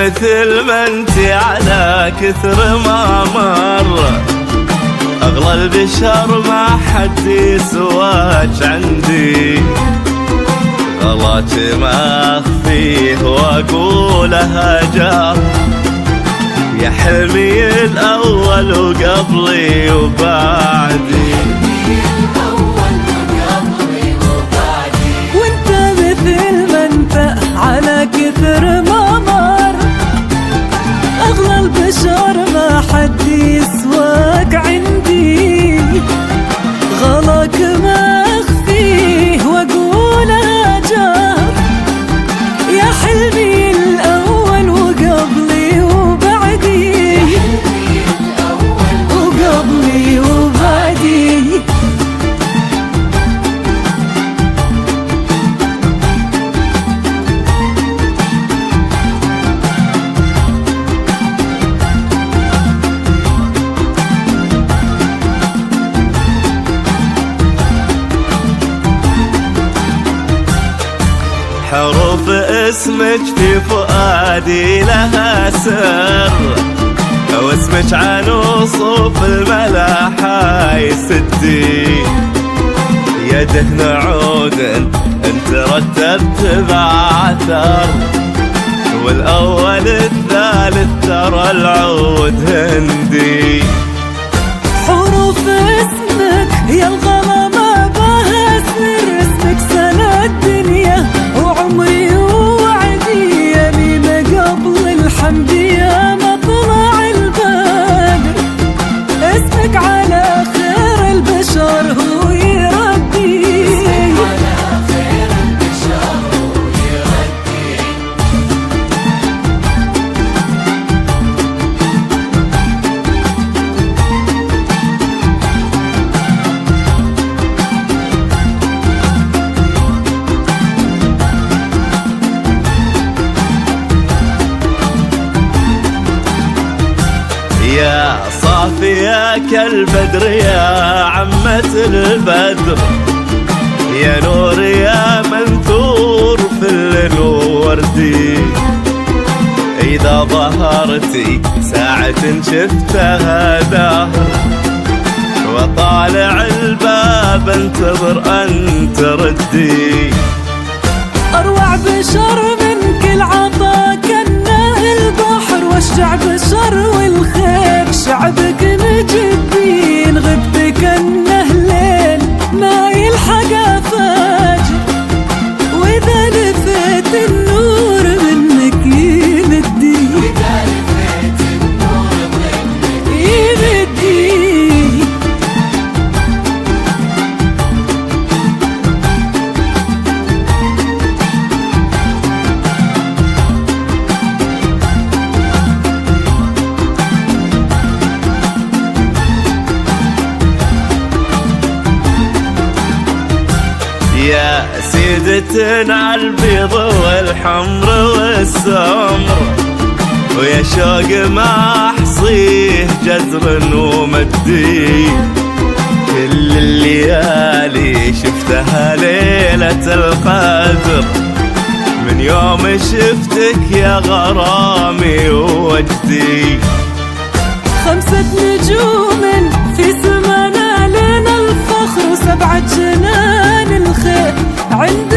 مثل ما انت على كثر ما مر، اغلى البشر ما حد يسواك عندي. غلط ما اخفيه واقولها جار، يا حلمي الاول وقبلي وبعدي. وانت مثل ما انت على كثر ما مر، اغلى البشر ما حد يسواك عندي. غلاك ما اخفيه واقولها جار، يا حلمي الاول وقبلي وبعدي. وقبلي وبعدي. حروف اسمك في فؤادي لها سر، واسمك عن وصوف الملاحة يسدي. يا دهن عود انت رتبت بعثر، والاول الثالث ترى العود هندي. حروف اسمك يا الغلا ما بها سر، اسمك سنة الدنيا وعمري ووعدي. يميمة قبل الحمد يا مطلع البدر، اسمك على خير البشر هو يردي. يا صافية كالبدر يا عمة البدر، يا نور يا منثور في الليل وردي. إذا ظهرتي ساعة شفتها دهر، وطالع الباب انتظر أن تردي. أروع بشر من كل عطا كنه البحر، والشع بشر والخير شعبك مجدين. غبت كنه ليل ما يلحق فاجر، وإذا لفيت النور منك يمدي. يمدي. يا سيدة عالبيض والحمر والسمر، ويا شوق ما احصيه جزر ومدي. كل الليالي شفتها ليلة القدر، من يوم شفتك يا غرامي ووجدي. 5 نجوم في سمانا لنا الفخر، و7 جنان الخير عند